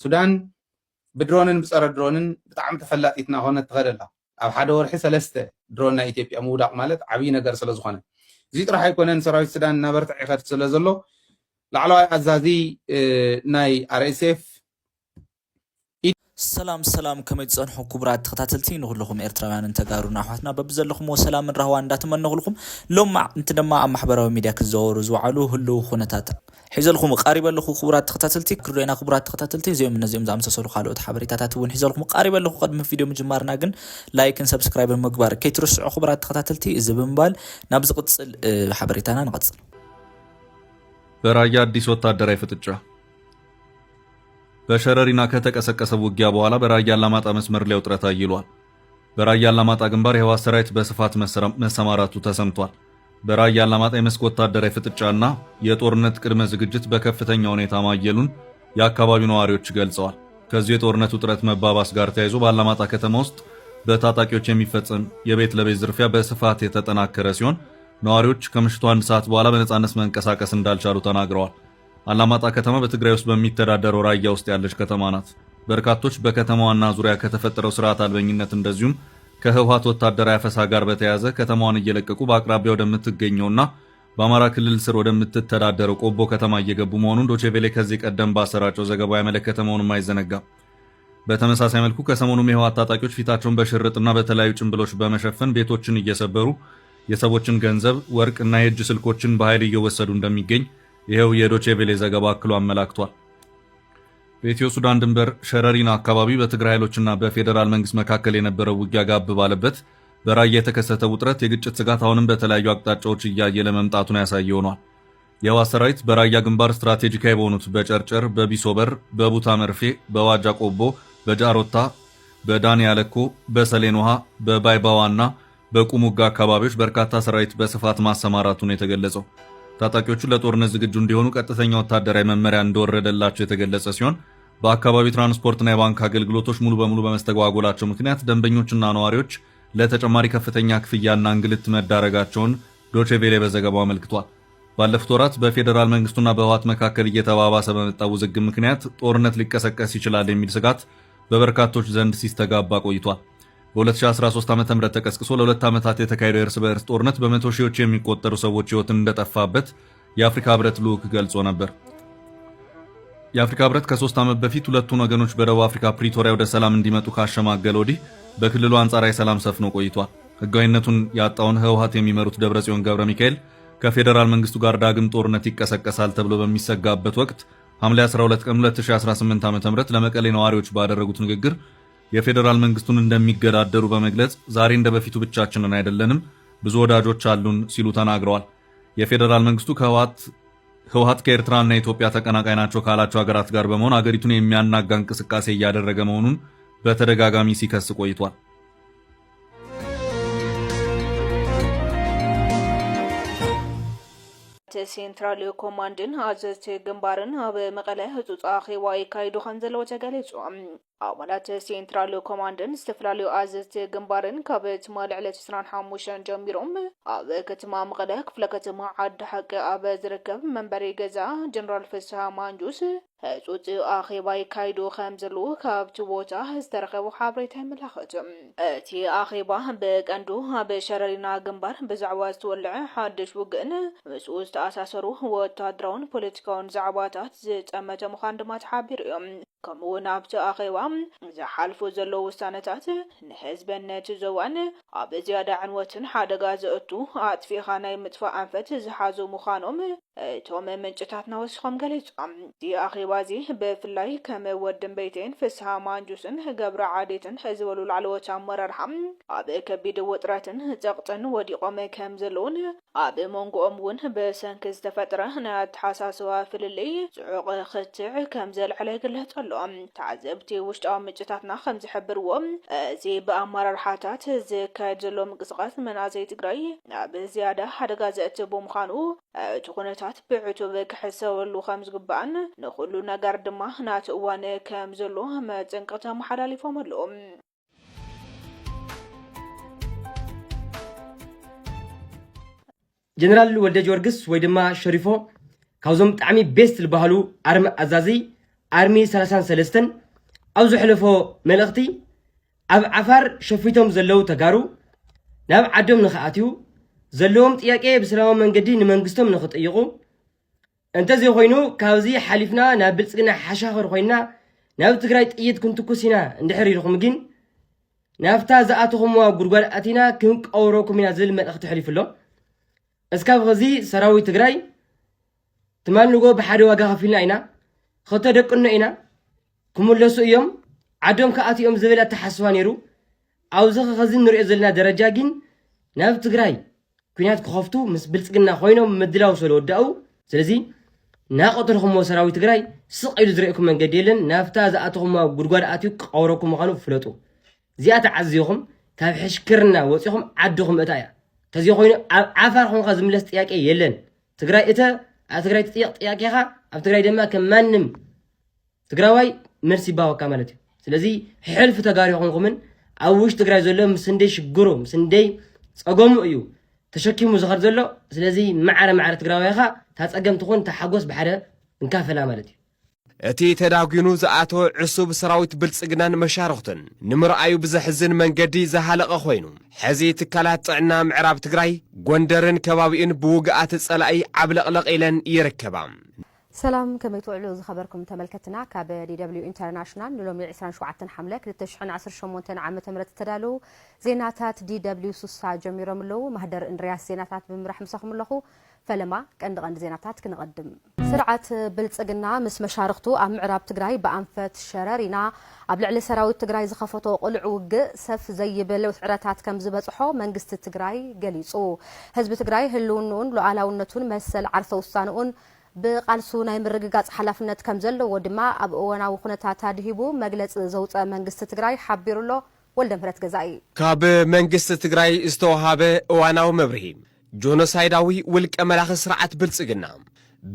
ሱዳን بدرونن بصر درونن بتعم تفلاتيتنا هون تغدلا اب حدا ورحي سلسته درون ኢትዮጵያ ምውዳቅ ማለት ዓብይ ነገር ስለ ዝኾነ እዚ ጥራሕ ኣይኮነን ሰራዊት ሱዳን ነበርት ይኸት ስለ ዘሎ ላዕለዋይ አዛዚ ናይ አርኤስኤፍ ሰላም ከመይ ጸንሑ ክቡራት ተኸታተልቲ ንኹልኩም ኤርትራውያን ተጋሩና አሕዋትና በብዘለኹም ወሰላም ረህዋ እንዳተመነኹልኩም ሎማ እንት ደማ ኣብ ማሕበራዊ ሚድያ ክዘወሩ ዝውዓሉ ሁሉ ኩነታት ሒዘልኩም ቀሪበለኹ ክቡራት ተኸታተልቲ ክርዶና ክቡራት ተኸታተልቲ እዚኦም ዝኣምሰሰሉ ካልኦት ሓበሬታታት እውን ሒዘልኩም ቀሪበለኹ ቅድሚ ቪድዮ ምጅማርና ግን ላይክን ሰብስክራይብን ምግባር ከይትርስዑ ክቡራት ተኸታተልቲ እዚ ብምባል ናብ ዝቕፅል ሓበሬታና ንቐፅል። በራያ አዲስ ወታደራዊ ፍጥጫ በሸረሪና ከተቀሰቀሰ ውጊያ በኋላ በራያ አላማጣ መስመር ላይ ውጥረት አይሏል። በራያ አላማጣ ግንባር የህወሓት ሰራዊት በስፋት መሰማራቱ ተሰምቷል። በራያ አላማጣ የመስክ ወታደራዊ ፍጥጫና የጦርነት ቅድመ ዝግጅት በከፍተኛ ሁኔታ ማየሉን የአካባቢው ነዋሪዎች ገልጸዋል። ከዚህ የጦርነት ውጥረት መባባስ ጋር ተያይዞ በአላማጣ ከተማ ውስጥ በታጣቂዎች የሚፈጸም የቤት ለቤት ዝርፊያ በስፋት የተጠናከረ ሲሆን ነዋሪዎች ከምሽቱ 1 ሰዓት በኋላ በነጻነት መንቀሳቀስ እንዳልቻሉ ተናግረዋል። አላማጣ ከተማ በትግራይ ውስጥ በሚተዳደረው ራያ ውስጥ ያለች ከተማ ናት። በርካቶች በከተማዋና ዙሪያ ከተፈጠረው ስርዓት አልበኝነት እንደዚሁም ከህወሓት ወታደራዊ አፈሳ ጋር በተያያዘ ከተማዋን እየለቀቁ በአቅራቢያው ወደምትገኘውና በአማራ ክልል ስር ወደምትተዳደረው ቆቦ ከተማ እየገቡ መሆኑን ዶቼ ቬሌ ከዚህ ቀደም ባሰራጨው ዘገባ ያመለከተ መሆኑን አይዘነጋም። በተመሳሳይ መልኩ ከሰሞኑም የህወሓት ታጣቂዎች ፊታቸውን በሽርጥና በተለያዩ ጭንብሎች በመሸፈን ቤቶችን እየሰበሩ የሰዎችን ገንዘብ፣ ወርቅና የእጅ ስልኮችን በኃይል እየወሰዱ እንደሚገኝ ይሄው የዶቼ ቬሌ ዘገባ አክሎ አመላክቷል። በኢትዮ ሱዳን ድንበር ሸረሪና አካባቢ በትግራይ ኃይሎችና በፌዴራል መንግስት መካከል የነበረው ውጊያ ጋብ ባለበት በራያ የተከሰተ ውጥረት የግጭት ስጋት አሁንም በተለያዩ አቅጣጫዎች እያየለ መምጣቱን ያሳየ ሆኗል። የህወሓት ሰራዊት በራያ ግንባር ስትራቴጂካዊ በሆኑት በጨርጨር፣ በቢሶበር፣ በቡታ መርፌ፣ በዋጃ ቆቦ፣ በጃሮታ፣ በዳኒ ያለኮ፣ በሰሌን ውሃ፣ በባይባዋና በቁሙጋ አካባቢዎች በርካታ ሰራዊት በስፋት ማሰማራቱን የተገለጸው ታጣቂዎቹ ለጦርነት ዝግጁ እንዲሆኑ ቀጥተኛ ወታደራዊ መመሪያ እንደወረደላቸው የተገለጸ ሲሆን በአካባቢው ትራንስፖርትና የባንክ አገልግሎቶች ሙሉ በሙሉ በመስተጓጎላቸው ምክንያት ደንበኞችና ነዋሪዎች ለተጨማሪ ከፍተኛ ክፍያና እንግልት መዳረጋቸውን ዶቼ ቬሌ በዘገባው አመልክቷል። ባለፉት ወራት በፌዴራል መንግስቱና በህወሓት መካከል እየተባባሰ በመጣው ውዝግብ ምክንያት ጦርነት ሊቀሰቀስ ይችላል የሚል ስጋት በበርካቶች ዘንድ ሲስተጋባ ቆይቷል። በ2013 ዓ.ም ተቀስቅሶ ለ2 ዓመታት የተካሄደው የእርስ በእርስ ጦርነት በመቶ ሺዎች የሚቆጠሩ ሰዎች ህይወትን እንደጠፋበት የአፍሪካ ህብረት ልዑክ ገልጾ ነበር። የአፍሪካ ህብረት ከ3 ዓመት በፊት ሁለቱን ወገኖች በደቡብ አፍሪካ ፕሪቶሪያ ወደ ሰላም እንዲመጡ ካሸማገለ ወዲህ በክልሉ አንጻራዊ ሰላም ሰፍኖ ቆይቷል። ህጋዊነቱን ያጣውን ህወሓት የሚመሩት ደብረጽዮን ገብረ ሚካኤል ከፌዴራል መንግስቱ ጋር ዳግም ጦርነት ይቀሰቀሳል ተብሎ በሚሰጋበት ወቅት ሐምሌ 12 ቀን 2018 ዓ.ም ለመቀሌ ነዋሪዎች ባደረጉት ንግግር የፌዴራል መንግስቱን እንደሚገዳደሩ በመግለጽ ዛሬ እንደበፊቱ ብቻችንን አይደለንም፣ ብዙ ወዳጆች አሉን ሲሉ ተናግረዋል። የፌዴራል መንግስቱ ህወሓት ከኤርትራና ኢትዮጵያ ተቀናቃይ ናቸው ካላቸው ሀገራት ጋር በመሆን አገሪቱን የሚያናጋ እንቅስቃሴ እያደረገ መሆኑን በተደጋጋሚ ሲከስ ቆይቷል። ሴንትራል ኮማንድን አዘዝቲ ግንባርን ኣብ መቐለ ህጹጽ ኣኼባ ይካይዱ ከም ዘለዎ ተገሊጹ። ኣባላት ሴንትራል ኮማንድን ዝተፈላለዩ ኣዘዝቲ ግንባርን ካብ ትማል ዕለት 25 ጀሚሮም ኣብ ከተማ መቐለ ክፍለ ከተማ ዓዲ ሓቂ ኣብ ዝርከብ መንበሪ ገዛ ጀነራል ፍስሓ ማንጁስ ህጹጽ ኣኼባ ይካይዱ ከም ዘለዉ ካብቲ ቦታ ዝተረኸቡ ሓበሬታ ይመላኽት። እቲ ኣኼባ ብቀንዱ ኣብ ሸረሪና ግንባር ብዛዕባ ዝተወልዐ ሓድሽ ውግእን ምስኡ ዝተኣሳሰሩ ወታደራውን ፖለቲካውን ዛዕባታት ዝጠመተ ምዃኑ ድማ ተሓቢሩ እዮም። ከምኡውን ኣብቲ ኣኼባ ዝሓልፉ ዘለዉ ውሳነታት ንህዝብነት ዞባን ኣብ ዝያዳ ዕንወትን ሓደጋ ዘእቱ ኣጥፊኻ ናይ ምጥፋእ ኣንፈት ዝሓዙ ምዃኖም እቶም ምንጭታትና ወሲኾም ገሊፆም። እቲ ኣኼባ እዚ ብፍላይ ከም ወድን ቤቴን ፍስሓ ማንጁስን ገብረ ዓዴትን ዝበሉ ላዕለዎት ኣመራርሓ ኣብ ከቢድ ውጥረትን ፀቕጥን ወዲቖም ከም ዘለውን ኣብ መንጎኦም እውን ብሰንኪ ዝተፈጥረ ናይ ኣተሓሳስባ ፍልልይ ፅዑቕ ክትዕ ከም ዘልዕለ ይግለጽ ኣሎ። ተዓዘብቲ ውሽጣዊ ምንጭታትና ከም ዝሕብርዎም እዚ ብኣመራርሓታት ዝካየድ ዘሎ ምንቅስቓስ መናእሰይ ትግራይ ኣብ ዝያዳ ሓደጋ ዘእትቡ ምዃኑ እቲ ኩነታት ብዕቱብ ክሕሰበሉ ከም ዝግባእን ንኩሉ ነገር ድማ ናቲ እዋን ከም ዘሎ መፅንቅቲ ተመሓላሊፎም ኣለዎም። ጀነራል ወልደ ጊዮርጊስ ወይ ድማ ሸሪፎ ካብዞም ጣዕሚ ቤስት ዝበሃሉ ኣርሚ ኣዛዚ አርሚ 33 አው ዝሕለፎ መልእኽቲ ኣብ ዓፋር ሸፊቶም ዘለው ተጋሩ ናብ ዓዶም ንኽኣትዩ ዘለዎም ጥያቄ ብሰላማዊ መንገዲ ንመንግስቶም ንኽጥይቁ እንተዘይ ኮይኑ ካብዚ ሓሊፍና ናብ ብልጽግና ሓሻኽር ኮይና ናብ ትግራይ ጥይት ክንትኩስ ኢና እንድሕር ኢልኩም ግን ናፍታ ዝኣተኹምዋ ጉድጓድ ኣቲና ክንቀውረኩም ኢና ዝብል መልእኽቲ ሕሊፉሎ እስካብ ኸዚ ሰራዊት ትግራይ ትማንጎ ብሓደ ዋጋ ከፊልና ኢና ከተደቅኖ ኢና ክምለሱ እዮም ዓዶም ከኣትዮም ዝብል ኣተሓስባ ነይሩ ኣብዚ ኸዚ ንሪኦ ዘለና ደረጃ ግን ናብ ትግራይ ኩናት ክኸፍቱ ምስ ብልጽግና ኮይኖም ምድላው ስለወዳኡ ስለዚ ናቆተልኹምዎ ሰራዊት ትግራይ ስቕ ኢሉ ዝርአኩም መንገዲ የለን ናፍታ ዝኣተኹምዋ ጉድጓድ ኣትዩ ክቀውረኩም ምዃኑ ፍለጡ እዚኣ ተዓዝኹም ካብ ሕሽክርና ወፂኹም ዓድኹም እታ እያ ተዚ ኮይኑ ኣብ ዓፋር ኹምካ ዝምለስ ጥያቄ የለን ትግራይ ኣብ ትግራይ ትጥየቕ ጥያቄኻ ኣብ ትግራይ ድማ ከም ማንም ትግራዋይ መልሲ ይባወካ ማለት እዩ ስለዚ ሕልፊ ተጋሪኹምኩምን ኣብ ውሽጢ ትግራይ ዘሎ ምስንደይ ሽግሩ ምስንደይ ፀገሙ እዩ ተሸኪሙ ዝኸድ ዘሎ ስለዚ ማዕረ ትግራዋይኻ ታፀገም ትኾን ተሓጎስ ብሓደ እንካፈላ ማለት እዩ እቲ ተዳጊኑ ዝኣተወ ዕሱብ ሰራዊት ብልጽግናን መሻርኽትን ንምርኣዩ ብዘሕዝን መንገዲ ዝሃለቐ ኮይኑ ሕዚ ትካላት ጥዕና ምዕራብ ትግራይ ጎንደርን ከባቢኡን ብውግኣት ጸላኢ ዓብለቕለቕ ኢለን ይርከባ ሰላም ከመይ ትውዕሉ ዝኸበርኩም ተመልከትና ካብ DW ኢንተርናሽናል ንሎሚ 27 ሓምለ 2018 ዓመተ ምህረት ተዳለው ዜናታት DW ሱሳ ጀሚሮም ኣለው ማህደር እንድሪያስ ዜናታት ብምራሕ ምሳኹም ኣለኹ ፈለማ ቀንዲ ዜናታት ክንቀድም ስርዓት ብልጽግና ምስ መሻርክቱ ኣብ ምዕራብ ትግራይ ብኣንፈት ሸረሪና ኣብ ልዕሊ ሰራዊት ትግራይ ዝኸፈቶ ቁልዕ ውግእ ሰፍ ዘይብል ውዕረታት ከም ዝበጽሖ መንግስቲ ትግራይ ገሊጹ ህዝቢ ትግራይ ህልውንኡን ሉዓላውነቱን መሰል ዓርሰ ውሳነኡን ብቃልሱ ናይ ምርግጋጽ ሓላፍነት ከም ዘለዎ ድማ ኣብ እዋናዊ ኩነታት ኣድሂቡ መግለጽ ዘውፀ መንግስቲ ትግራይ ሓቢሩሎ ወልደ ምህረት ገዛኢ ካብ መንግስቲ ትግራይ ዝተወሃበ እዋናዊ መብርሂ ጆኖሳይዳዊ ውልቀ መላኺ ስርዓት ብልጽግና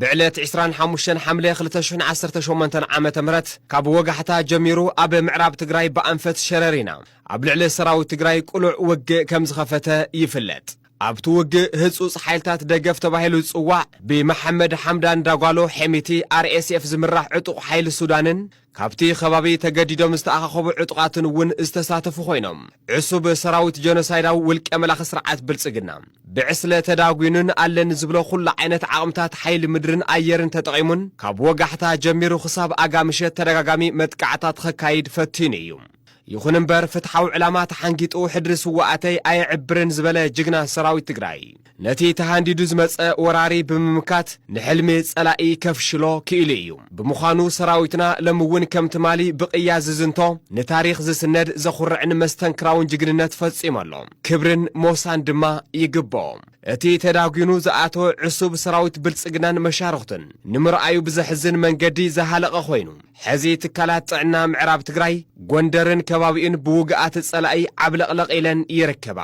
ብዕለት 25 ሓምለ 2018 ዓመተ ምህረት ካብ ወጋሕታ ጀሚሩ ኣብ ምዕራብ ትግራይ ብኣንፈት ሸረሪና ኣብ ልዕሊ ሰራዊት ትግራይ ቁሉዕ ውግእ ከም ዝኸፈተ ይፍለጥ ኣብቲ ውግእ ህጹጽ ሓይልታት ደገፍ ተባሂሉ ዝጽዋዕ ብመሐመድ ሓምዳን ዳጓሎ ሐሚቲ RSF ዝምራሕ ዕጡቕ ሓይሊ ሱዳንን ካብቲ ከባቢ ተገዲዶም ዝተኣኻኸቡ ዕጡቓትን እውን ዝተሳተፉ ኮይኖም ዕሱብ ሰራዊት ጆኖሳይዳዊ ውልቀ መላኺ ስርዓት ብልጽግና ብዕስለ ተዳጊኑን ኣለን ዝብሎ ኩሉ ዓይነት ዓቕምታት ሓይሊ ምድርን ኣየርን ተጠቒሙን ካብ ወጋሕታ ጀሚሩ ክሳብ ኣጋምሸት ተደጋጋሚ መጥቃዕታት ከካይድ ፈቲኑ እዩ ይኹን እምበር ፍትሓዊ ዕላማ ተሓንጊጡ ሕድሪ ስዋኣተይ ኣየዕብርን ዝበለ ጅግና ሰራዊት ትግራይ ነቲ ተሃንዲዱ ዝመፀ ወራሪ ብምምካት ንሕልሚ ጸላኢ ከፍሽሎ ክኢሉ እዩ ብምዃኑ ሰራዊትና ለምውን ከም ትማሊ ብቕያ ዝዝንቶ ንታሪኽ ዝስነድ ዘኹርዕን መስተንክራውን ጅግንነት ፈጺሙ ኣሎ ክብርን ሞሳን ድማ ይግብኦ እቲ ተዳጊኑ ዝኣተወ ዕሱብ ሰራዊት ብልጽግናን መሻርኽትን ንምርኣዩ ብዘሕዝን መንገዲ ዝሃለቐ ኮይኑ ሕዚ ትካላት ጥዕና ምዕራብ ትግራይ ጎንደርን ከባቢኡን ብውግኣት ጸላኢ ዓብለቕለቕ ኢለን ይርከባ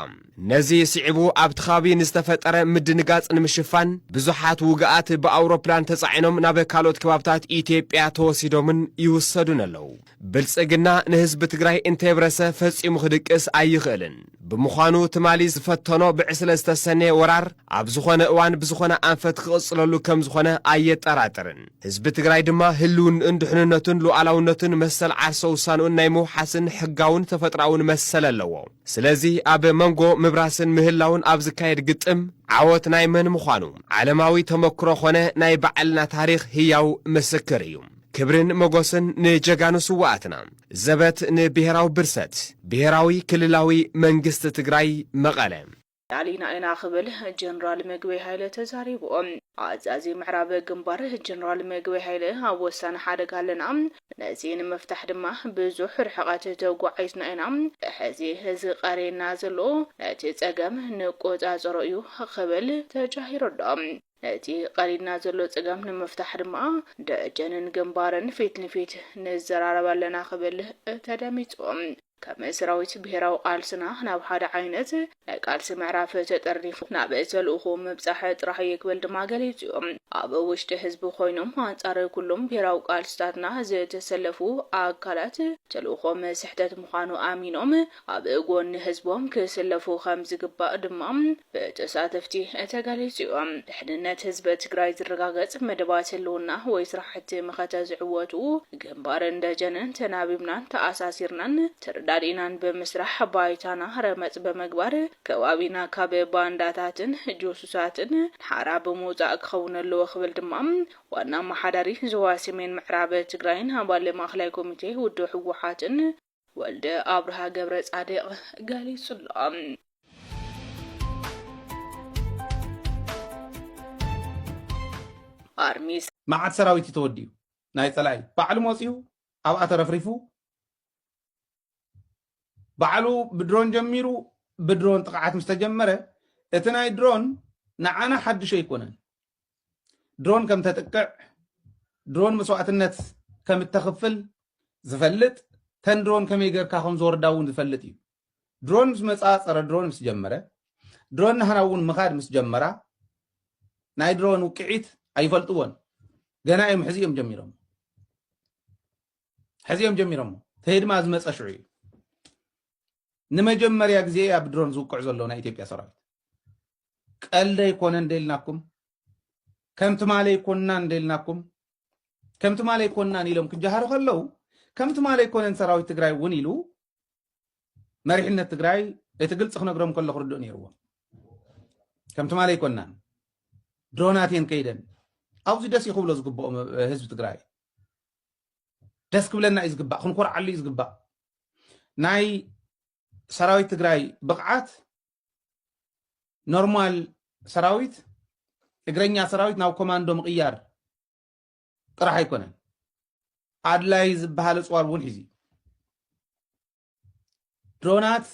ነዚ ስዒቡ ኣብቲ ከባቢ ንዝተፈጠረ ምድንጋጽ ንምሽፋን ብዙሓት ውግኣት ብኣውሮፕላን ተጻዒኖም ናብ ካልኦት ከባብታት ኢትዮጵያ ተወሲዶምን ይውሰዱን ኣለዉ ብልጽግና ንህዝቢ ትግራይ እንተይብረሰ ፈጺሙ ክድቅስ ኣይኽእልን ብምዃኑ ትማሊ ዝፈተኖ ብዕስለ ዝተሰነየ ወራር ኣብ ዝኾነ እዋን ብዝኾነ ኣንፈት ክቕጽለሉ ከም ዝኾነ ኣየጠራጥርን ህዝቢ ትግራይ ድማ ህልውንኡን ድሕንነቱን ሉዓላውነቱን መሰል ዓርሰ ውሳንኡን ናይ ምውሓስን ሕጋውን ተፈጥራውን መሰል ኣለዎ ስለዚ ኣብ መንጎ ምብራስን ምህላውን ኣብ ዝካየድ ግጥም ዓወት ናይ መን ምዃኑ ዓለማዊ ተመክሮ ኾነ ናይ በዓልና ታሪኽ ህያው ምስክር እዩ ክብርን መጎስን ንጀጋኑ ስዋኣትና ዘበት ንብሔራዊ ብርሰት ብሔራዊ ክልላዊ መንግስቲ ትግራይ መቐለ አሊና ኢና ክብል ጀነራል ምግበይ ኃይለ ተዛሪቦም አዛዚ ምዕራብ ግንባር ጀነራል ምግበይ ኃይለ ኣብ ወሳነ ሓደጋ ኣለና ነዚን መፍታሕ ድማ ብዙሕ ርሕቀት ተጓዒዝና ኢና ሕዚ ቀሬና ዘሎ ነቲ ፀገም ንቆፃፀሮ እዩ ክብል ተጃሂሮም ነቲ ቀሪና ዘሎ ፀገም ንምፍታሕ ድማ ደጀንን ግንባርን ፊት ንፊት ንዘራረብ ኣለና ክብል ተደሚጾም كما سراويت بهراو قالسنا ناب حدا عينت قالس معرفة تطريف ناب تلوخو مبصحة راح يقبل دما قاليتيوم اب وشت حزب خوينم انصار كلهم بهراو قالستاتنا زي تسلفو اكالات تلوخو مسحتت مخانو امينوم اب غون حزبهم كسلفو خمس قبا دمام بتساتفتي تقاليتيوم دحنነት ህዝብ ትግራይ ዝረጋገጽ መደባት ለውና ወይ ስራሕቲ መኸተ ዝዕወቱ ግንባር እንደጀነን ተናቢብናን ተአሳሲርናን ተርዳዲናን በመስራህ ባይታና ረመጽ በመግባር ከባቢና ካበ ባንዳታትን ጆሱሳትን ሓራ በመውጻእ ክኸውነለው ክብል ድማም ዋና ማሓዳሪ ዞባ ሰሜን ምዕራብ ትግራይን አባል ማእከላይ ኮሚቴ ውድብ ህወሓትን ወልደ አብርሃ ገብረ ጻድቅ ገሊጹሎም አርሚስ معت سراويتي توديو ناي طلعي بعلو موصيو اب اترفريفو بعلو بدرون جميرو بدرون طقعات مستجمره اتناي درون نعانا حد شي يكونن درون كم تتقع درون مسوعتنت كم تخفل زفلت تن درون كم يغركا خم زور داون زفلتي درون مسمصاصر درون مسجمره درون نهراون مخاد مسجمره ناي درون وقعيت ايفلطون غنايم حزيم جميرهم حزيم جميرهم تهيد ما زمص شعي نمجمريا غزي ابدرون زوقع زلونا ايتيوبيا سراويت قلده يكون اندلناكم كمت مالي كنا اندلناكم كمت مالي كنا نيلم كجهارو خلو كمت مالي كون سراويت تግራይ ون يلو مريحነት تግራይ يتغلص نغرم كله خردو نيرو كمت مالي كنا دروناتين كيدن أوزي دس يخبلو زقبا حزب تግራይ دس كبلنا يزقبا خنكور علي يزقبا ناي سراويت تግራይ بقعات نورمال سراويت اغرኛ سراويت ناو كوماندو مقيار طرح يكونن ادلاي زبحال صوار ون حزي درونات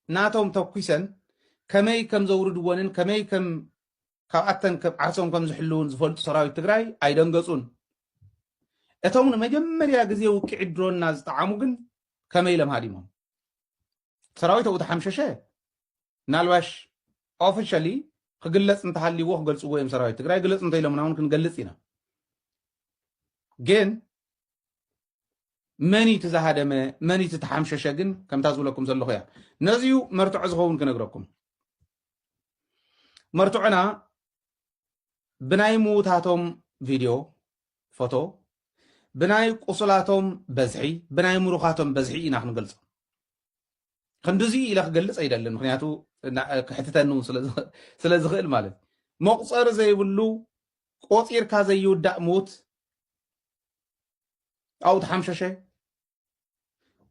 ناتوم توكيسن كمي كم زورد ونن كمي كم كابتن كعرسون كم زحلون زفلت سراويت تግራይ አይደንገጹን እቶም መጀመሪያ ጊዜ ውቅዕ ድሮና ዝጣዓሙ ግን ከመይ ለማዲሞም ሰራዊት ወደ ሓምሸሸ ናልዋሽ ኦፊሻሊ ክግለጽ እንተሃሊዎ ክገልጽ ወይም ሰራዊት ትግራይ ግለጽ እንተይሎም ናውን ክንገልጽ ኢና ግን መኒ ተዛሃደመ መኒ ተሓምሸሸ ግን ከም ታዝብለኩም ዘለኹ ያ ነዚዩ መርትዖ ዝኸውን ክነግረኩም መርትዖና بناي موتاتهم فيديو فوتو بناي قصلاتهم بزحي بناي مروخاتهم بزحي إنا خنقلص خندزي إلا خقلص أيدالن مخنياتو كحتتانو سلازغل مالت مقصر زي بلو قوطير كازي يودع موت أو تحمششة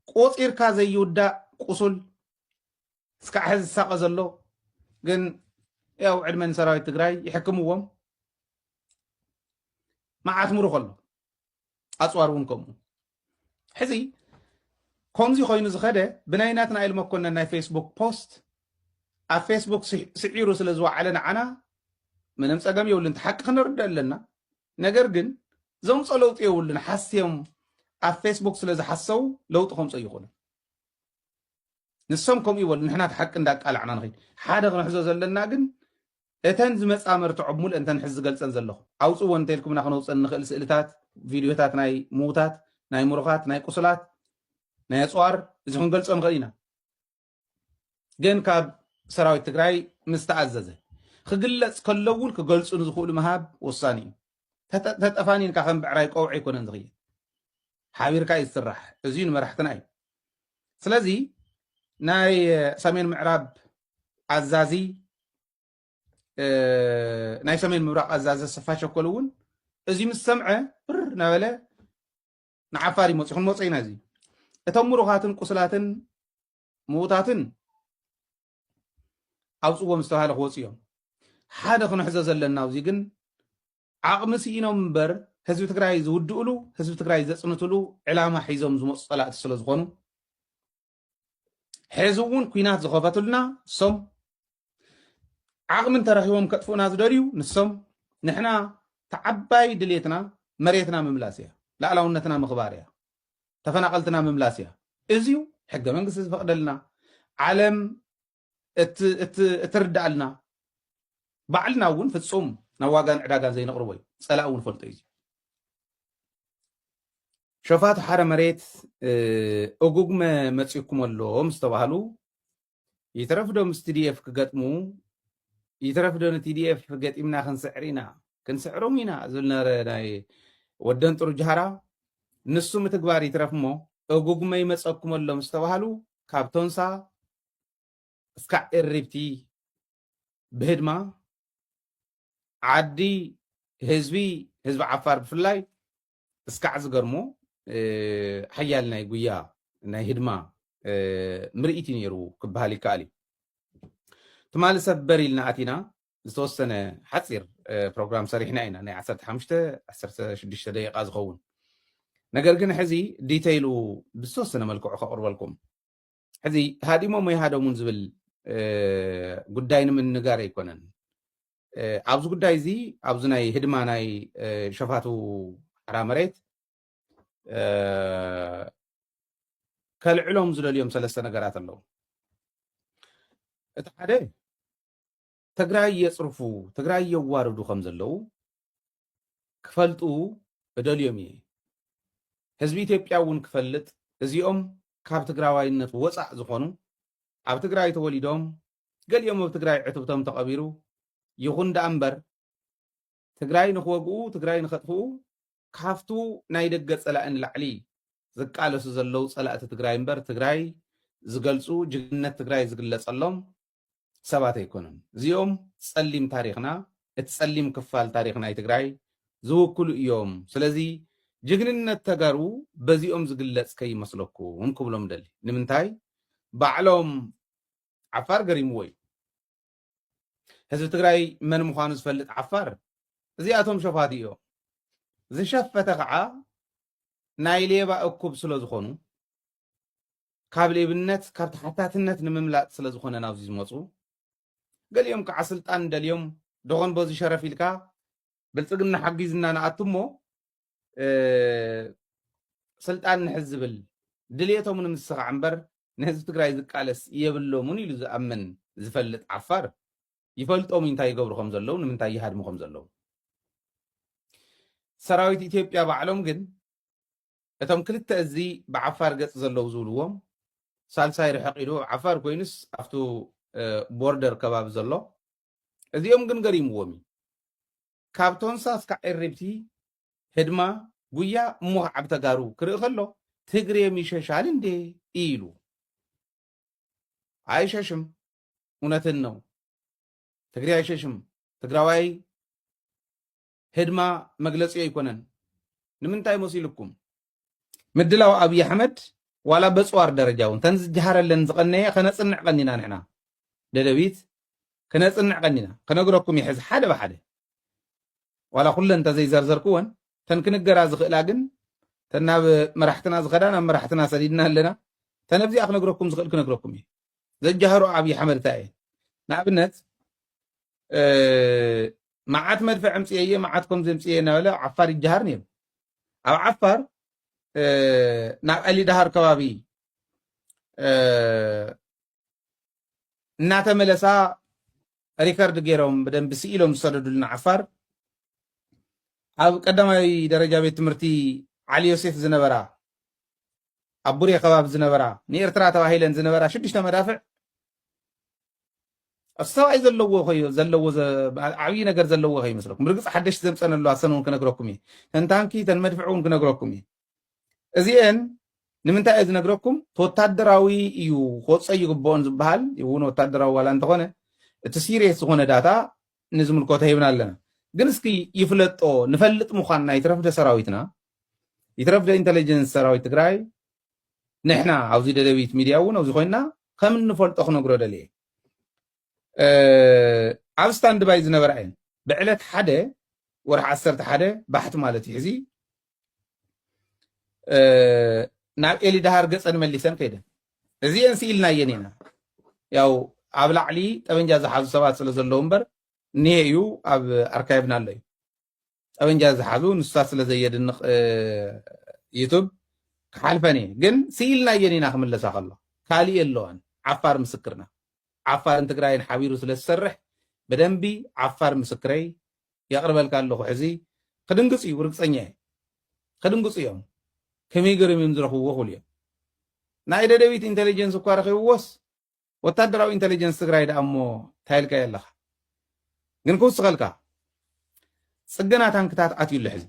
قوطير كازي يودع قصل سكاحز الساقة زلو قن ياو عدمن سراويت تግራይ يحكموهم معات مرو خلو اصوارون كم حزي كونزي خوين زخده بنايناتنا إلما كنا ناي فيسبوك بوست ا فيسبوك سعيرو سلازوا علينا عنا من امصقم يولن تحقق نرد لنا ነገር ግን زوم صلوت يولن حسيم ا فيسبوك سلاز حسو لوطهم صيخون نسمكم يولن نحنا تحق እንዳቅ አልዓና نخيد حاده نحزو زلنا ግን اتن زمص مرتعب مول انتن حز ገልጸን ዘለኹ አውጽው ወንቴልኩም ናخنوصن نخل ስእልታት ቪዲዮታት ናይ ሞታት ናይ ሙሩኻት ናይ ቁስላት ናይ ጿር እዚኹን ገልጸን ኸኢና ግን ካብ ሰራዊት ትግራይ ምስተዓዘዘ ክግለጽ ከለውን ክገልጹን ዝኽእሉ መሃብ ወሳኒ ተጠፋኒን ካኸም ብዕራይ ቆውዕ ይኮነን ዝኽእል ሓቢርካ ይስራሕ እዚን መራሕትና እዩ ስለዚ ናይ ሰሜን ምዕራብ አዛዚ ናይ ሰሜን ምብራቅ አዛዚ ሰፋ ቸኮልውን እዚ ምስ ሰምዐ ብር ነበለ ንዓፋር ይመጽኹን መጽይና እዚ እቶም ሙሩኻትን ቁስላትን ሞታትን አውጽዎም ዝተባሃለ ክወጽዮም ሓደ ክንሕዘ ዘለና እዚ ግን ዓቕሚ ሲኢኖም እምበር ህዝቢ ትግራይ ዝውድእሉ ህዝቢ ትግራይ ዘጽንትሉ ዕላማ ሒዞም ዝመጹ ጸላእቲ ስለ ዝኾኑ ሕዚ እውን ኩናት ዝኸፈቱልና ሶም عقم ترخيهم كتفونا زدريو نسم نحنا تعباي دليتنا مريتنا مملاسيا لا لونتنا مخباريا تفنقلتنا مملاسيا ازيو ሕገ መንግስቲ ዝፈቅደልና ዓለም እትርዳእልና ባዕልና እውን ፍጹም ናብ ዋጋን ዕዳጋን ዘይነቕርቦ እዩ ፀላእ እውን ፈልጦ እዩ ሸፋቱ ሓረ መሬት እጉግመ መፂኩም ኣሎ ምስ ተባሃሉ ይተረፍዶ ምስ ቲዲኤፍ ክገጥሙ ይተረፍዶ ንቲዲኤፍ ገጢምና ክንስዕሮም ኢና ዝብል ነበረ ናይ ወደን ጥሩ ጃሃራ ንሱ ምትግባር ይትረፍ እሞ እጉግመ ይመፀኩም ኣሎ ምስ ተባሃሉ ካብ ቶንሳ እስካዕ ኤሪብቲ ብህድማ ዓዲ ህዝቢ ዓፋር ብፍላይ እስካዕ ዝገርሞ ሓያል ናይ ጉያ ናይ ህድማ ምርኢት ነይሩ ክበሃል ይከኣል እዩ ትማሊ ሰበር ኢልና ኣቲና ዝተወሰነ ሓፂር ፕሮግራም ሰሪሕና ኢና ናይ 15-16 ደቂቃ ዝኸውን ነገር ግን ሕዚ ዲቴይሉ ብዝተወሰነ መልክዑ ከቕርበልኩም ሕዚ ሃዲሞም ወይ ሃደሙን ዝብል ጉዳይ ንምንጋር ኣይኮነን ኣብዚ ጉዳይ እዚ ኣብዚ ናይ ህድማ ናይ ሸፋቱ ሓራ መሬት ከልዕሎም ዝደልዮም ሰለስተ ነገራት ኣለዉ እቲ ሓደ ትግራይ የፅርፉ ትግራይ የዋርዱ ከም ዘለው ክፈልጡ እደልዮም እየ ህዝቢ ኢትዮጵያ እውን ክፈልጥ እዚኦም ካብ ትግራዋይነት ወፃእ ዝኾኑ ኣብ ትግራይ ተወሊዶም ገሊኦም ኣብ ትግራይ ዕትብቶም ተቐቢሩ ይኹን ዳ እምበር ትግራይ ንኽወግኡ ትግራይ ንኸጥፍኡ ካፍቱ ናይ ደገ ፀላእን ላዕሊ ዝቃለሱ ዘለው ፀላእቲ ትግራይ እምበር ትግራይ ዝገልፁ ጅግንነት ትግራይ ዝግለፀሎም ሰባት ኣይኮኑን እዚኦም ፀሊም ታሪክና እቲ ፀሊም ክፋል ታሪክ ናይ ትግራይ ዝውክሉ እዮም ስለዚ ጅግንነት ተጋሩ በዚኦም ዝግለፅ ከይመስለኩም ክብሎም ደሊ ንምንታይ ባዕሎም ዓፋር ገሪምዎ እዩ ህዝቢ ትግራይ መን ምዃኑ ዝፈልጥ ዓፋር እዚኣቶም ሸፋት እዮም ዝሸፈተ ከዓ ናይ ሌባ እኩብ ስለ ዝኾኑ ካብ ሌብነት ካብ ተሓታትነት ንምምላጥ ስለ ዝኾነ ናብዚ ዝመፁ ገሊኦም ከዓ ስልጣን ደልዮም ደኾን በዚ ሸረፍ ኢልካ ብልፅግና ሓጊዝና ንኣቱ እሞ ስልጣን ንሕዝ ዝብል ድልየቶም ንምስኻዕ እምበር ንህዝቢ ትግራይ ዝቃለስ የብሎምን ኢሉ ዝኣምን ዝፈልጥ ዓፋር ይፈልጦም እንታይ ይገብሩ ከም ዘለው ንምንታይ ይሃድሙ ከም ዘለው ሰራዊት ኢትዮጵያ ባዕሎም ግን እቶም ክልተ እዚ ብዓፋር ገጽ ዘለው ዝብልዎም ሳልሳይ ርሕቕ ኢሉ ዓፋር ኮይኑስ ኣብቱ ቦርደር ከባቢ ዘሎ እዚኦም ግን ገሪምዎም ካብ ቶንሳ እስካዕ ኤሪብቲ ህድማ ጉያ እሞ ዓብ ተጋሩ ክርኢ ከሎ ትግሬም ይሸሻል እንዴ ኢሉ አይሸሽም እውነትን ነው ትግሬ አይሸሽም ትግራዋይ ህድማ መግለጺ ኣይኮነን ንምንታይ መሲልኩም ምድላው አብይ አሕመድ ዋላ በጽዋር ደረጃውን ተንዝ ጀሃረለን ዝቀነየ ከነጽንዕ ቀኒና ንሕና ደደቢት ከነጽንዕ ቀኒና ከነግረኩም ይሕዝ ሓደ በሓደ ዋላ ኩለን ተዘይዘርዘርኩወን ተንክንገራ ዝኽእላ ግን ተናብ መራሕትና ዝኸዳን ኣብ መራሕትና ሰዲድና ኣለና ተነብዚኣ ክነግረኩም ዝኽእል ክነግረኩም እዩ ዘጀሃሩ አብይ አሕመድ እንታይ ንኣብነት መዓት መድፈዕ እምፅየ መዓት ከምዚ እምፅየ እናበለ ዓፋር ይጀሃር ነይሩ ኣብ ዓፋር ናብ ኣሊ ዳሃር ከባቢ እናተመለሳ ሪከርድ ገይሮም በደንብ ስኢሎም ዝሰደዱልና ዓፋር ኣብ ቀዳማይ ደረጃ ቤት ትምህርቲ ዓሊ ዮሴፍ ዝነበራ ኣብ ቡሬ ከባቢ ዝነበራ ንኤርትራ ተባሂለን ዝነበራ 6 መዳፍዕ ሰብኣይ ዘለዎ ኾዩ ዘለዎ ዓብይ ነገር ዘለዎ ኸይመስለኩም ርግፅ ሓደሽ ዘምፀነሉ ኣሰነውን ክነግረኩም እየ ተንታንኪ ተን መድፍዑን ክነግረኩም እየ እዚአን ንምንታይ እየ ዝነግረኩም ወታደራዊ እዩ ክወፀ ይግብኦን ዝበሃል እውን ወታደራዊ ዋላ እንተኾነ እቲ ሲሪየስ ዝኾነ ዳታ ንዝምልከቶ ሂብና ኣለና ግን እስኪ ይፍለጦ ንፈልጥ ምዃንና ይትረፍደ ሰራዊትና ይትረፍደ ኢንተለጀንስ ሰራዊት ትግራይ ንሕና ኣብዚ ደደቢት ሚድያ እውን ኣብዚ ኮይንና ከም እንፈልጦ ክነግሮ ደልየ ኣብ ስታንድ ባይ ዝነበራ እየን ብዕለት ሓደ ወርሒ 11 ባሕቲ ማለት እዩ ሕዚ ናብ ኤሊ ዳሃር ገፀን መሊሰን ከይደን እዚአን ስኢልና እየን ኢና ያው ኣብ ላዕሊ ጠበንጃ ዝሓዙ ሰባት ስለ ዘለዉ እምበር እኒሄ እዩ ኣብ ኣርካይብና ኣሎ እዩ ጠበንጃ ዝሓዙ ንስታት ስለ ዘየድንቕ ዩቱብ ሓልፈኔ ግን ሲኢልና የኔና ክምለሳ ከሎ ካሊእ ኣለዋን ዓፋር ምስክርና ዓፋርን ትግራይን ሓቢሩ ስለ ዝሰርሕ ብደንቢ ዓፋር ምስክረይ የቕርበልካ ኣለኹ ሕዚ ክድንግፅ እዩ ርግፀኛ እየ ክድንግፁ እዮም ከመይ ገይሮም እዮም ዝረኽብዎ ክብሉ እዮም ናይ ደደቢት ኢንቴሊጀንስ እኳ ረኺብዎስ ወታደራዊ ኢንቴሊጀንስ ትግራይ ደኣ እሞ ታይልካ የለኻ ግን ክውስኸልካ ፅገና ታንክታት ኣትዩሉ ሕዚ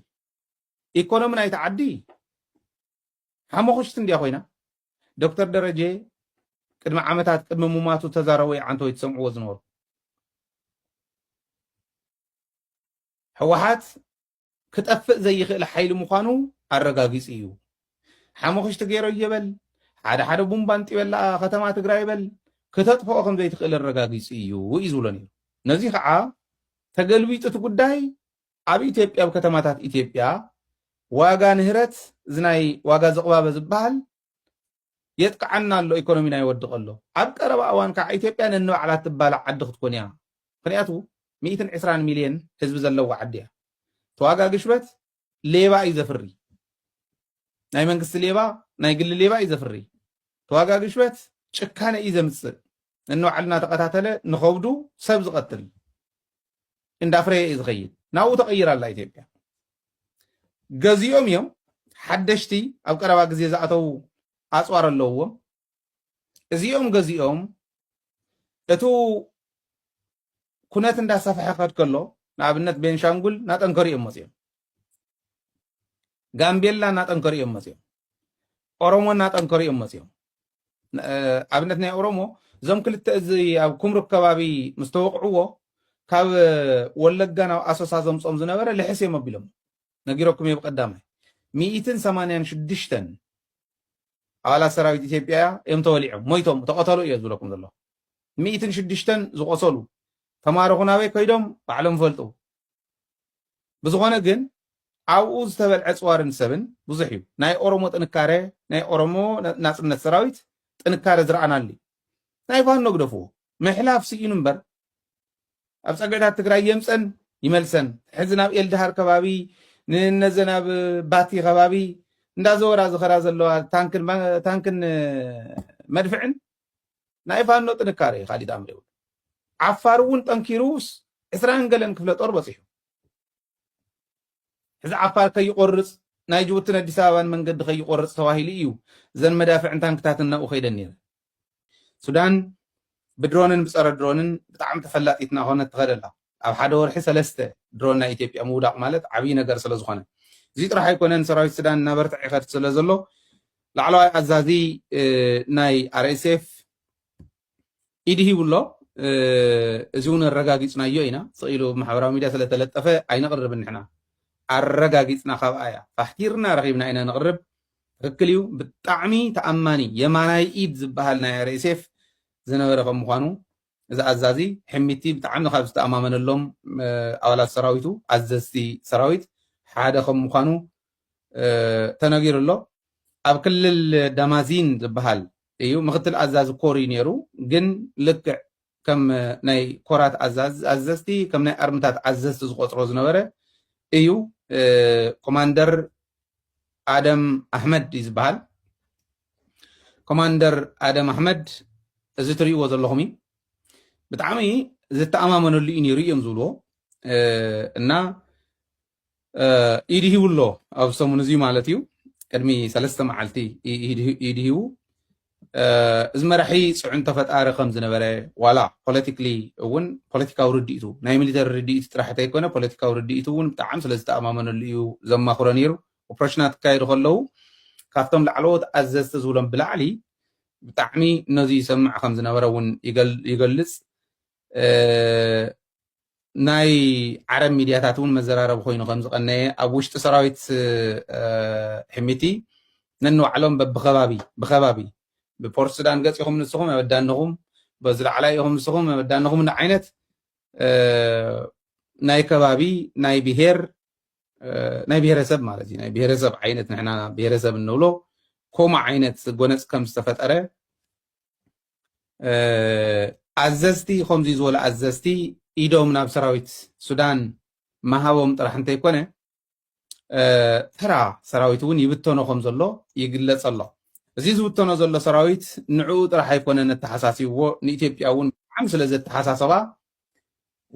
ኢኮኖሚ ናይቲ ዓዲ ሓሞኽሽቲ እንድያ ኮይና ዶክተር ደረጀ ቅድሚ ዓመታት ቅድሚ ሙማቱ ተዛረበ ዓንቶ ወይ ትሰምዕዎ ዝነበሩ ሕወሓት ክጠፍእ ዘይኽእል ሓይሊ ምዃኑ ኣረጋጊፅ እዩ ሓሞኽሽቲ ገይሮ እየበል ሓደ ሓደ ቡምባ እንጢበላ ከተማ ትግራይ ይበል ክተጥፍኦ ከም ዘይትኽእል ኣረጋጊፅ እዩ እዩ ዝብሎ ነይሩ ነዚ ከዓ ተገልቢጡ እቲ ጉዳይ ኣብ ኢትዮጵያ ኣብ ከተማታት ኢትዮጵያ ዋጋ ንህረት እዚ ናይ ዋጋ ዘቕባበ ዝበሃል የጥቅዓና ኣሎ ኢኮኖሚና ይወድቕ ኣሎ ኣብ ቀረባ እዋን ከዓ ኢትዮጵያ ነንባዕላ ትባላዕ ዓዲ ክትኮን እያ ምክንያቱ 120 ሚልዮን ህዝቢ ዘለዎ ዓዲ እያ ተዋጋ ግሽበት ሌባ እዩ ዘፍሪ ናይ መንግስቲ ሌባ ናይ ግሊ ሌባ እዩ ዘፍሪ ተዋጋ ግሽበት ጭካነ እዩ ዘምፅእ ነንባዕልና ተቐታተለ ንኸብዱ ሰብ ዝቐትል እንዳፍረየ እዩ ዝኸይድ ናብኡ ተቐይራ ኣላ ኢትዮጵያ ገዚኦም እዮም ሓደሽቲ ኣብ ቀረባ ግዜ ዝኣተው ኣፅዋር ኣለውዎም እዚኦም ገዚኦም እቱ ኩነት እንዳሰፍሐ ክኸድ ከሎ ንኣብነት ቤንሻንጉል ናጠንከሩ እዮም መፅኦም ጋምቤላ ናጠንከሩ እዮም መፅኦም ኦሮሞ ናጠንከሩ እዮም መፅኦም ኣብነት ናይ ኦሮሞ እዞም ክልተ እዚ ኣብ ኩምሩክ ከባቢ ምስ ተወቕዕዎ ካብ ወለጋ ናብ ኣሶሳ ዘምፆም ዝነበረ ልሕስ እዮም ኣቢሎም ነጊሮኩም እየ ብቀዳማይ 186 ኣባላት ሰራዊት ኢትዮጵያ እዮም ተወሊዖም ሞይቶም ተቐተሉ እየ ዝብለኩም ዘሎ 106 ዝቆሰሉ ተማረኹ ናበይ ከይዶም ባዕሎም ፈልጡ ብዝኾነ ግን ኣብኡ ዝተበልዐ ፅዋርን ሰብን ብዙሕ እዩ ናይ ኦሮሞ ጥንካሬ ናይ ኦሮሞ ናፅነት ሰራዊት ጥንካሬ ዝረኣናሉ ናይ ፋኖ ግደፍዎ ምሕላፍ ስኢኑ እምበር ኣብ ፀገዳት ትግራይ የምፀን ይመልሰን ሕዚ ናብ ኤልድሃር ከባቢ ንነዘ ናብ ባቲ ከባቢ እንዳዘወራ ዝኸራ ዘለዋ ታንክን መድፍዕን ናይ ፋኖ ጥንካሬ ካሊእ ጣዕሚ የብሉ ዓፋር እውን ጠንኪሩስ 20 ገለን ክፍለ ጦር በፂሑ ሕዚ ዓፋር ከይቆርፅ ናይ ጅቡትን ኣዲስ ኣበባን መንገዲ ከይቆርፅ ተባሂሉ እዩ ዘን መዳፍዕን ታንክታትን ናብኡ ከይደን ነይረ ሱዳን ብድሮንን ብፀረ ድሮንን ብጣዕሚ ተፈላጢትና ኾነት ትኸደላ ኣብ ሓደ ወርሒ 3 ድሮን ናይ ኢትዮጵያ ምውዳቕ ማለት ዓብይ ነገር ስለ ዝኾነ እዚ ጥራሕ ኣይኮነን ሰራዊት ሱዳን እናበርትዕ ይኸድ ስለ ዘሎ ላዕለዋይ ኣዛዚ ናይ RSF ኢድ ሂቡሎ እዚ እውን ኣረጋጊፅናዮ ኢና ስኢሉ ማሕበራዊ ሚድያ ስለተለጠፈ ኣይነቕርብን ንሕና ኣረጋጊፅና ካብኣ እያ ፋሕቲርና ረኺብና ኢና ነቕርብ ትክክል እዩ ብጣዕሚ ተኣማኒ የማናይ ኢድ ዝበሃል ናይ RSF ዝነበረ ከም ምዃኑ እዚ ኣዛዚ ሕሚቲ ብጣዕሚ ካብ ዝተኣማመነሎም ኣባላት ሰራዊቱ ኣዘዝቲ ሰራዊት ሓደ ከም ምዃኑ ተነጊሩ ኣሎ ኣብ ክልል ዳማዚን ዝበሃል እዩ ምክትል ኣዛዚ ኮር እዩ ነይሩ ግን ልክዕ ከም ናይ ኮራት ኣዘዝቲ ከም ናይ ኣርምታት ኣዘዝቲ ዝቆፅሮ ዝነበረ እዩ ኮማንደር ኣደም ኣሕመድ እዩ ዝበሃል ኮማንደር ኣደም ኣሕመድ እዚ ትሪእዎ ዘለኹም እዩ ብጣዕሚ ዝተኣማመነሉ እዩ ነይሩ እዮም ዝብልዎ እና ኢድ ሂቡሎ ኣብ ሰሙን እዚ ማለት እዩ ቅድሚ 3 መዓልቲ ኢድ ሂቡ እዚ መራሒ ፅዑን ተፈጣሪ ከም ዝነበረ ዋላ ፖለቲካሊ እውን ፖለቲካዊ ርድኢቱ ናይ ሚሊተሪ ርድኢቱ ጥራሕ እንተይኮነ ፖለቲካዊ ርድኢቱ እውን ብጣዕሚ ስለ ዝተኣማመነሉ እዩ ዘማኽሮ ነይሩ ኦፕሬሽናት ክካየዱ ከለዉ ካብቶም ላዕለዎት ኣዘዝቲ ዝብሎም ብላዕሊ ብጣዕሚ ነዚ ይሰምዕ ከም ዝነበረ እውን ይገልፅ ናይ ዓረብ ሚድያታት እውን መዘራረብ ኮይኑ ከም ዝቐነየ ኣብ ውሽጢ ሰራዊት ሕሚቲ ነንባዕሎም ብኸባቢ ብፖርት ሱዳን ገፅ ኢኹም ንስኹም መበዳንኹም በዚ ላዕላይ ኢኹም ንስኹም መበዳንኹም ዓይነት ናይ ከባቢ ናይ ብሄር ናይ ብሄረሰብ ማለት እዩ ናይ ብሄረሰብ ዓይነት ንሕና ብሄረሰብ እንብሎ ከምኡ ዓይነት ጎነፅ ከም ዝተፈጠረ ኣዘዝቲ ከምዚ ዝበሉ ኣዘዝቲ ኢዶም ናብ ሰራዊት ሱዳን መሃቦም ጥራሕ እንተይኮነ ተራ ሰራዊት እውን ይብተኖ ከም ዘሎ ይግለጽ ኣሎ እዚ ዝብተኖ ዘሎ ሰራዊት ንዕኡ ጥራሕ ኣይኮነን ተሓሳሲብዎ ንኢትዮጵያ እውን ብጣዕሚ ስለ ዘተሓሳሰባ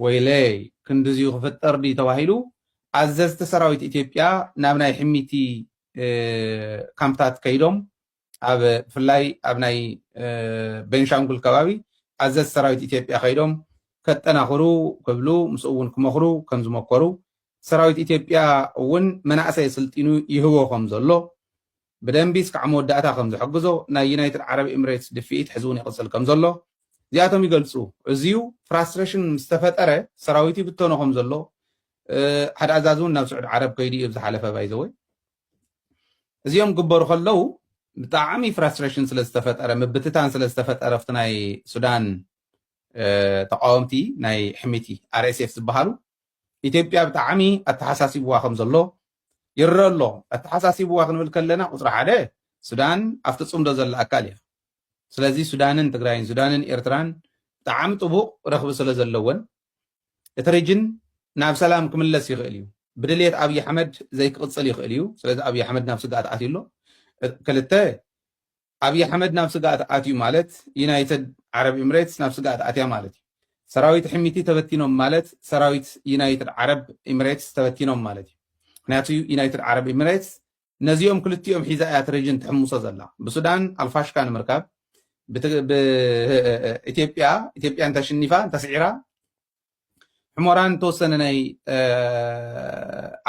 ወይለይ ክንዲዚኡ ክፍጠር ዲ ተባሂሉ ኣዘዝቲ ሰራዊት ኢትዮጵያ ናብ ናይ ሕሚቲ ካምፕታት ከይዶም ኣብ ብፍላይ ኣብ ናይ ቤንሻንጉል ከባቢ ኣዘዝቲ ሰራዊት ኢትዮጵያ ከይዶም ከጠናኽሩ ክብሉ ምስ እውን ክመኽሩ ከም ዝመከሩ ሰራዊት ኢትዮጵያ እውን መናእሰይ ስልጢኑ ይህቦ ከም ዘሎ ብደንቢ እስካዕ መወዳእታ ከም ዝሕግዞ ናይ ዩናይትድ ዓረብ ኤምሬትስ ድፊኢት ሕዚ እውን ይቕፅል ከም ዘሎ እዚኣቶም ይገልፁ እዚዩ ፍራስትሬሽን ምስ ተፈጠረ ሰራዊት ይብተኖ ከም ዘሎ ሓደ ኣዛዚ እውን ናብ ስዑድ ዓረብ ከይዲ እዩ ዝሓለፈ ባይዘወይ እዚኦም ግበሩ ከለው ብጣዕሚ ፍራስትሬሽን ስለ ዝተፈጠረ ምብትታን ስለ ዝተፈጠረ ኣብቲ ናይ ሱዳን ተቃወምቲ ናይ ሕሚቲ RSF ዝበሃሉ ኢትዮጵያ ብጣዕሚ ኣተሓሳሲብዋ ከም ዘሎ ይረአ ኣሎ ኣተሓሳሲብዋ ክንብል ከለና ቁፅሪ ሓደ ሱዳን ኣብቲ ፅምዶ ዘላ ኣካል እያ ስለዚ ሱዳንን ትግራይን ሱዳንን ኤርትራን ብጣዕሚ ጥቡቕ ረኽቢ ስለ ዘለወን እቲ ሪጅን ናብ ሰላም ክምለስ ይኽእል እዩ ብድሌት ኣብይ ኣሕመድ ዘይክቕፅል ይኽእል እዩ ስለዚ ኣብይ ኣሕመድ ናብ ስጋኣት ኣትዩ ኣሎ ክልተ ኣብይ ኣሕመድ ናብ ስጋኣት ኣትዩ ማለት ዩናይትድ ዓረብ ኤምሬትስ ናብ ስጋኣት ኣትያ ማለት እዩ ሰራዊት ሕሚቲ ተበቲኖም ማለት ሰራዊት ዩናይትድ ዓረብ ኤምሬትስ ተበቲኖም ማለት እዩ ምክንያቱ ዩናይትድ ዓረብ ኤምሬትስ ነዚኦም ክልቲኦም ሒዛ እያ ሪጅን ትሕምሶ ዘላ ብሱዳን ኣልፋሽካ ንምርካብ ብኢትዮጵያ እንተሽኒፋ እንተስዒራ ሕሞራን ተወሰነ ናይ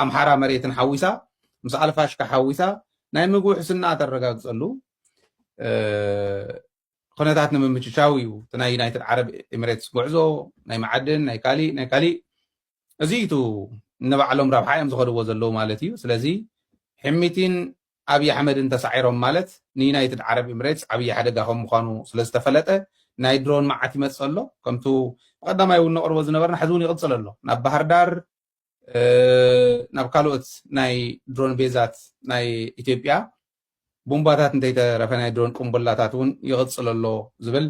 ኣምሓራ መሬትን ሓዊሳ ምስ ኣልፋሽካ ሓዊሳ ናይ ምግቢ ሕስና ተረጋግፀሉ ኩነታት ንምምችቻው እዩ እቲ ናይ ዩናይትድ ዓረብ ኤምሬትስ ጉዕዞ ናይ መዓድን ናይ ካሊእ እዚ ቱ ንባዕሎም ረብሓ እዮም ዝኸድዎ ዘለዉ ማለት እዩ ስለዚ ሕሚቲን ኣብይ ኣሕመድን ተሳዒሮም ማለት ንዩናይትድ ዓረብ ኤምሬትስ ዓብዪ ሓደጋ ከም ምዃኑ ስለ ዝተፈለጠ ናይ ድሮን መዓት ይመፅእ ኣሎ ከምቱ ብቀዳማይ እውን ነቕርቦ ዝነበርና ሕዚ እውን ይቕፅል ኣሎ ናብ ባህርዳር ናብ ካልኦት ናይ ድሮን ቤዛት ናይ ኢትዮጵያ ቦምባታት እንተይተረፈ ናይ ድሮን ቁምቡላታት እውን ይቕፅል ኣሎ ዝብል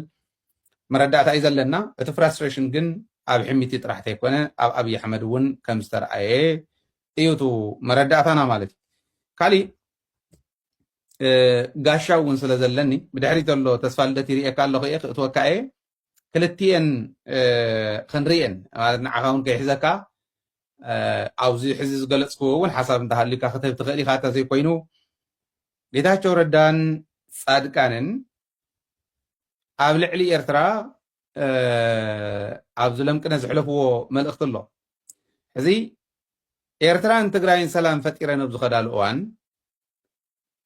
መረዳእታ እዩ ዘለና እቲ ፍራስትሬሽን ግን ኣብ ሕሚቲ ጥራሕ ተይኮነ ኣብ ኣብይ ኣሕመድ እውን ከም ዝተረኣየ እዩ ቱ መረዳእታና ማለት እዩ ካሊእ ጋሻ እውን ስለ ዘለኒ ብድሕሪት ኣሎ ተስፋ ልደት ይርአካ ኣለኹ እየ ክእትወካ እየ ክልቲአን ክንርአን ማለት ንዓኻ እውን ከይሕዘካ ኣብዚ ሕዚ ዝገለፅክዎ እውን ሓሳብ እንተሃሊካ ክትህብ ትኽእል ኢኻ እንተዘይኮይኑ ጌታቸው ረዳን ጻድቃንን ኣብ ልዕሊ ኤርትራ ኣብ ዝለምቅነ ዝሕለፍዎ መልእኽቲ ኣሎ ሕዚ ኤርትራን ትግራይን ሰላም ፈጢረን ኣብ ዝኸዳሉ እዋን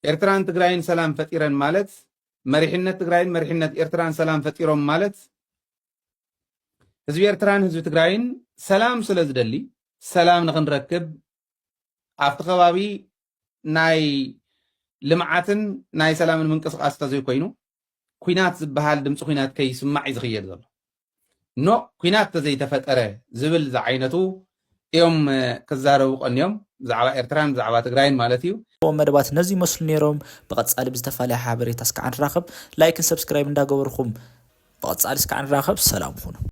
ኤርትራን ትግራይን ሰላም ፈጢረን ማለት መሪሕነት ትግራይን መሪሕነት ኤርትራን ሰላም ፈጢሮም ማለት ህዝቢ ኤርትራን ህዝቢ ትግራይን ሰላም ስለ ዝደሊ ሰላም ንክንረክብ ኣብቲ ከባቢ ናይ ልምዓትን ናይ ሰላምን ምንቅስቃስ ተዘይኮይኑ ኩናት ዝበሃል ድምፂ ኩናት ከይስማዕ እዩ ዝኽየድ ዘሎ ኖ ኩናት ተዘይተፈጠረ ዝብል ዝዓይነቱ እዮም ክዛረቡ ቀንዮም ብዛዕባ ኤርትራን ብዛዕባ ትግራይን ማለት እዩ መደባት ነዚ ይመስሉ ነይሮም ብቐፃሊ ብዝተፈላለየ ሓበሬታ እስካዕ ንራኸብ ላይክን ሰብስክራይብ እንዳገበርኩም ብቐፃሊ እስካዕ ንራኸብ ሰላም ሁኑ